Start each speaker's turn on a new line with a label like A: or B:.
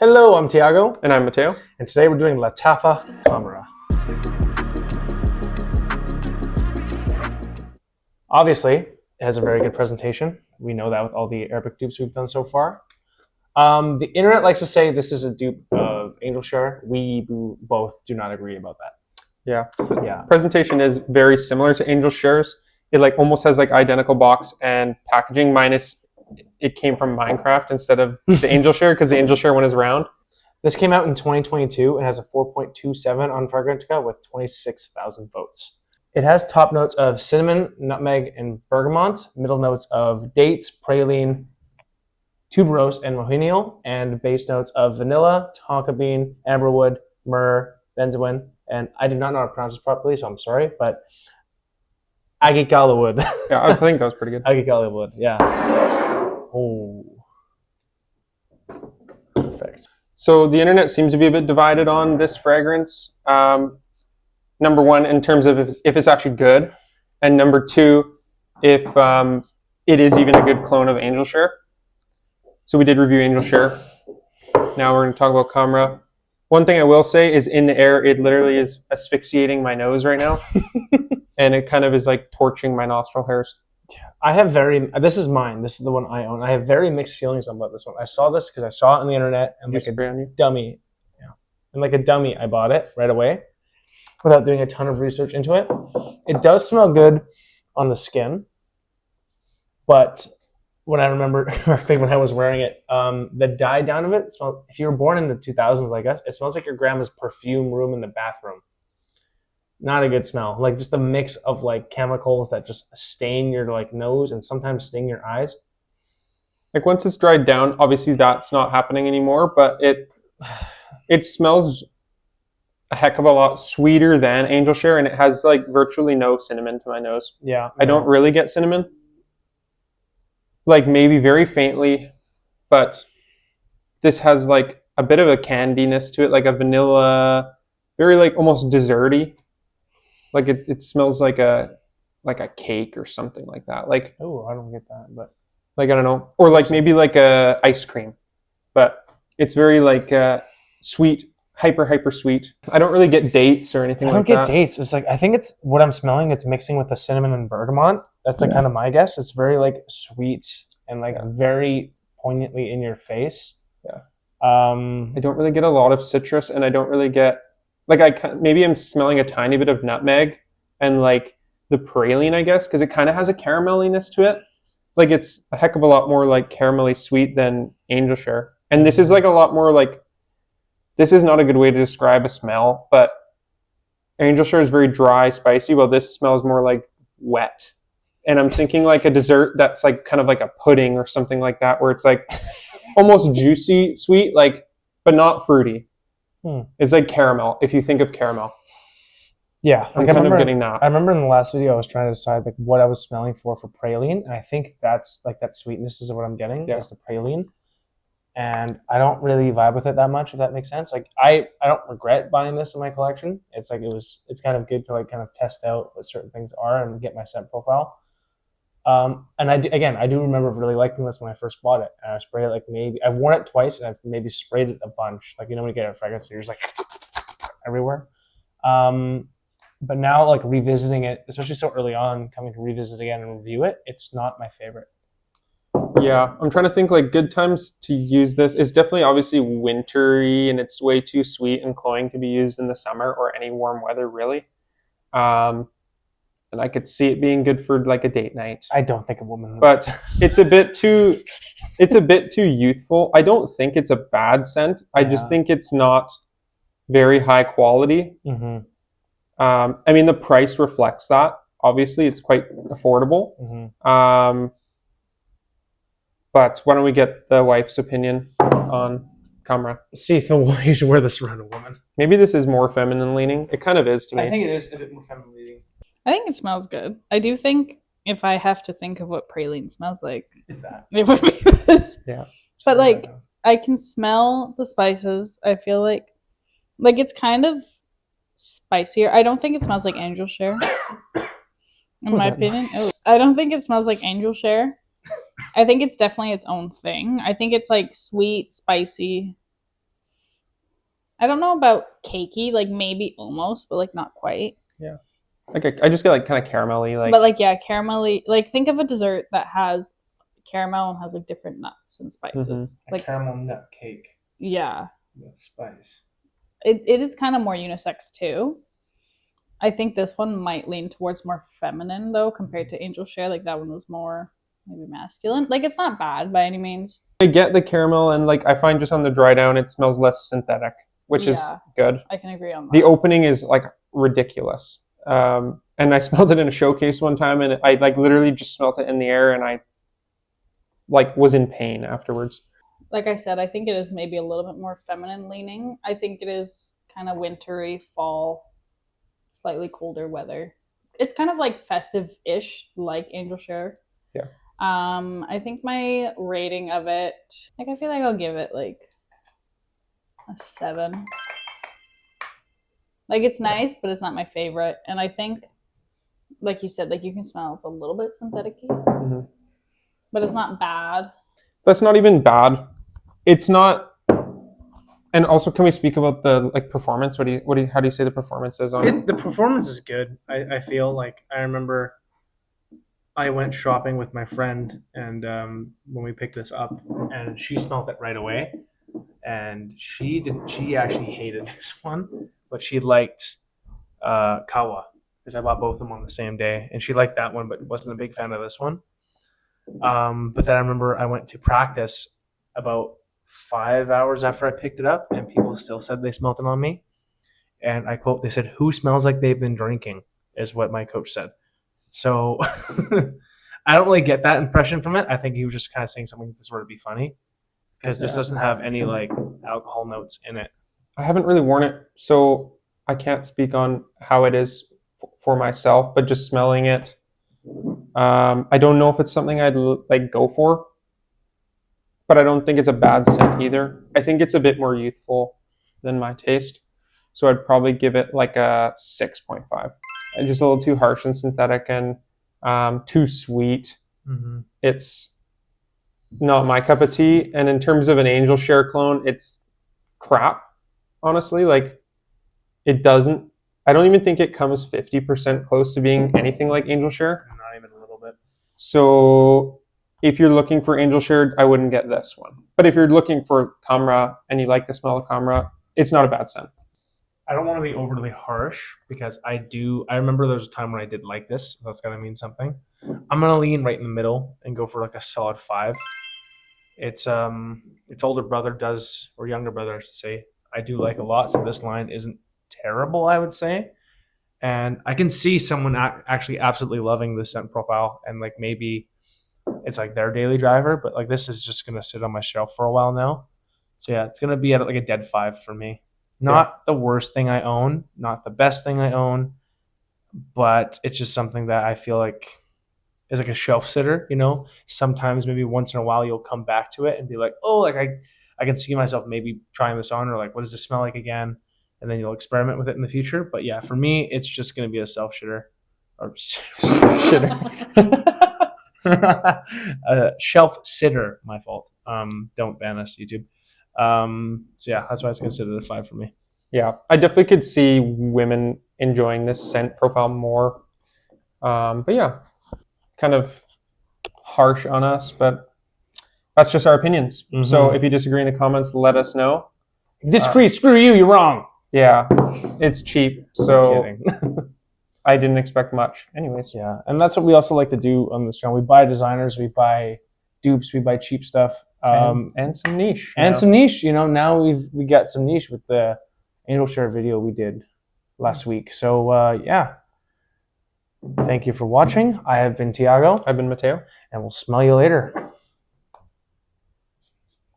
A: Hello, I'm Tiago,
B: And I'm Mateo.
A: and today we're doing LATTAFA Kamrah. Obviously, it has a very good presentation. We know that with all the Arabic dupes we've done so far. The internet likes to say this is a dupe of Angel Share. We both do not agree about that.
B: Yeah. Presentation is very similar to Angel Shares. It almost has identical box and packaging, minus it came from Minecraft instead of the Angel Share, because the Angel Share one is round.
A: This came out in 2022 and has a 4.27 on Fragrantica with 26,000 votes. It has top notes of cinnamon, nutmeg, and bergamot, middle notes of dates, praline, tuberose, and mohineal, and base notes of vanilla, tonka bean, amberwood, myrrh, benzoin, and I do not know how to pronounce this properly, so I'm sorry, but agicala wood.
B: Yeah, I think that was pretty good.
A: Agicala wood, yeah. Oh. Perfect.
B: So the internet seems to be a bit divided on this fragrance. Number one, in terms of if it's actually good, and number two, if it is even a good clone of Angel Share. So we did review Angel Share. Now we're going to talk about Kamrah. One thing I will say is, in the air, it literally is asphyxiating my nose right now. And it kind of is torching my nostril hairs.
A: I have this is mine. This is the one I own. I have very mixed feelings about this one. I saw this because I saw it on the internet and like a dummy. Yeah. And like a dummy, I bought it right away without doing a ton of research into it. It does smell good on the skin, but when I remember correctly when I was wearing it, the dye down of it smells, if you were born in the 2000s like us, it smells like your grandma's perfume room in the bathroom. Not a good smell. Just a mix of chemicals that just stain your nose and sometimes sting your eyes.
B: Once it's dried down, obviously that's not happening anymore, but it smells a heck of a lot sweeter than Angel Share, and it has virtually no cinnamon to my nose.
A: Yeah.
B: I don't really get cinnamon. Maybe very faintly, but this has a bit of a candiness to it, like a vanilla, very almost desserty. It smells like a cake or something like that.
A: Oh, I don't get that, but
B: I don't know, or maybe a ice cream, but it's very sweet, hyper sweet. I don't really get dates or anything. I don't get
A: dates. It's I think it's what I'm smelling. It's mixing with the cinnamon and bergamot. That's kind of my guess. It's very sweet and very poignantly in your face.
B: Yeah. I don't really get a lot of citrus, and I don't really get maybe I'm smelling a tiny bit of nutmeg and the praline, I guess, because it kind of has a carameliness to it. It's a heck of a lot more caramelly sweet than Angel Share. And this is a lot more this is not a good way to describe a smell, but Angel Share is very dry, spicy, while this smells more wet. And I'm thinking a dessert that's kind of like a pudding or something like that, where it's almost juicy, sweet, but not fruity. It's caramel, if you think of caramel.
A: Yeah,
B: I'm kind of getting that.
A: I remember in the last video I was trying to decide what I was smelling for praline, and I think that's that sweetness is what I'm getting. Yeah. Is the praline, and I don't really vibe with it that much, if that makes sense. I don't regret buying this in my collection. It's it's kind of good to kind of test out what certain things are and get my scent profile. And I do remember really liking this when I first bought it. And I sprayed it maybe I've worn it twice, and I've maybe sprayed it a bunch. When you get a fragrance, you're just everywhere. But now revisiting it, especially so early on, coming to revisit again and review it, it's not my favorite.
B: Yeah, I'm trying to think good times to use this. It's definitely obviously wintry, and it's way too sweet and cloying to be used in the summer or any warm weather, really. And I could see it being good for a date night.
A: I don't think a woman.
B: But it's a bit too youthful. I don't think it's a bad scent. I just think it's not very high quality.
A: Mm-hmm.
B: I mean, the price reflects that. Obviously, it's quite affordable.
A: Mm-hmm.
B: But why don't we get the wife's opinion on Kamrah?
A: See if you should wear this around a woman.
B: Maybe this is more feminine leaning. It kind of is to me.
A: I think it is a bit more feminine leaning.
C: I think it smells good. I do think if I have to think of what praline smells like,
A: it's that.
C: It would be this.
A: Yeah.
C: But I can smell the spices. I feel like it's kind of spicier. I don't think it smells like Angel Share. In my opinion. I don't think it smells like Angel Share. I think it's definitely its own thing. I think it's sweet, spicy, I don't know about cakey, like maybe almost, but like not quite.
B: Yeah. Like I just get like kind of caramelly, like.
C: But like yeah, caramelly. Like think of a dessert that has caramel and has like different nuts and spices. Like
A: caramel nut cake.
C: Yeah.
A: With spice.
C: It is kind of more unisex too. I think this one might lean towards more feminine though, compared to Angel Share. Like that one was more maybe masculine. Like it's not bad by any means.
B: I get the caramel, and like I find just on the dry down, it smells less synthetic, which is good.
C: I can agree on that.
B: The opening is like ridiculous. And I smelled it in a showcase one time, and I like literally just smelled it in the air, and I like was in pain afterwards.
C: Like I said, I think it is maybe a little bit more feminine leaning. I think it is kind of wintry, fall, slightly colder weather. It's kind of like festive-ish, like Angel Share.
B: Yeah.
C: I think my rating of it, like I feel like I'll give it like a 7. Like it's nice, but it's not my favorite. And I think, like you said, like you can smell it's a little bit synthetic-y, but it's not bad.
B: That's not even bad. It's not. And also, can we speak about the like performance? How do you say the performance is on it?
A: The performance is good. I feel like I remember I went shopping with my friend, and when we picked this up, and she smelled it right away, and she actually hated this one, but she liked Kawa, because I bought both of them on the same day, and she liked that one, but wasn't a big fan of this one. But then I remember I went to practice about 5 hours after I picked it up, and people still said they smelled it on me. And I quote, they said, "Who smells like they've been drinking?" is what my coach said. So I don't really get that impression from it. I think he was just kind of saying something to sort of be funny, because this doesn't have any like alcohol notes in it.
B: I haven't really worn it, so I can't speak on how it is for myself, but just smelling it, I don't know if it's something I'd like go for, but I don't think it's a bad scent either. I think it's a bit more youthful than my taste, so I'd probably give it like a 6.5. And just a little too harsh and synthetic, and too sweet.
A: Mm-hmm.
B: It's not my cup of tea. And in terms of an Angel Share clone, it's crap, honestly. Like I don't even think it comes 50% close to being anything like Angel Share.
A: Not even a little bit.
B: So if you're looking for Angel Share, I wouldn't get this one. But if you're looking for Kamrah and you like the smell of Kamrah, it's not a bad scent.
A: I don't want to be overly harsh, because I remember there was a time when I did like this. So that's got to mean something. I'm going to lean right in the middle and go for like a solid 5. Its older brother does, or younger brother, I should say, I do like a lot. So this line isn't terrible, I would say. And I can see someone actually absolutely loving the scent profile, and like maybe it's like their daily driver, but like this is just going to sit on my shelf for a while now. So yeah, it's going to be at like a dead 5 for me. Not the worst thing I own, not the best thing I own, but it's just something that I feel like is like a shelf sitter, you know? Sometimes maybe once in a while you'll come back to it and be like, oh, like I can see myself maybe trying this on, or like, what does this smell like again? And then you'll experiment with it in the future. But yeah, for me, it's just going to be a self shitter. Or shitter. Shelf sitter, my fault. Don't ban us, YouTube. So yeah, that's why it's considered a 5 for me.
B: Yeah, I definitely could see women enjoying this scent profile more. But yeah, kind of harsh on us, but that's just our opinions. Mm-hmm. So if you disagree in the comments, let us know.
A: Disagree, screw you, you're wrong.
B: Yeah, it's cheap, so I didn't expect much. Anyways.
A: Yeah, and that's what we also like to do on this channel. We buy designers, we buy dupes, we buy cheap stuff.
B: And some niche.
A: Some niche, you know, now we got some niche with the Angel Share video we did last week. So yeah. Thank you for watching. I have been Tiago.
B: I've been Mateo.
A: And we'll smell you later.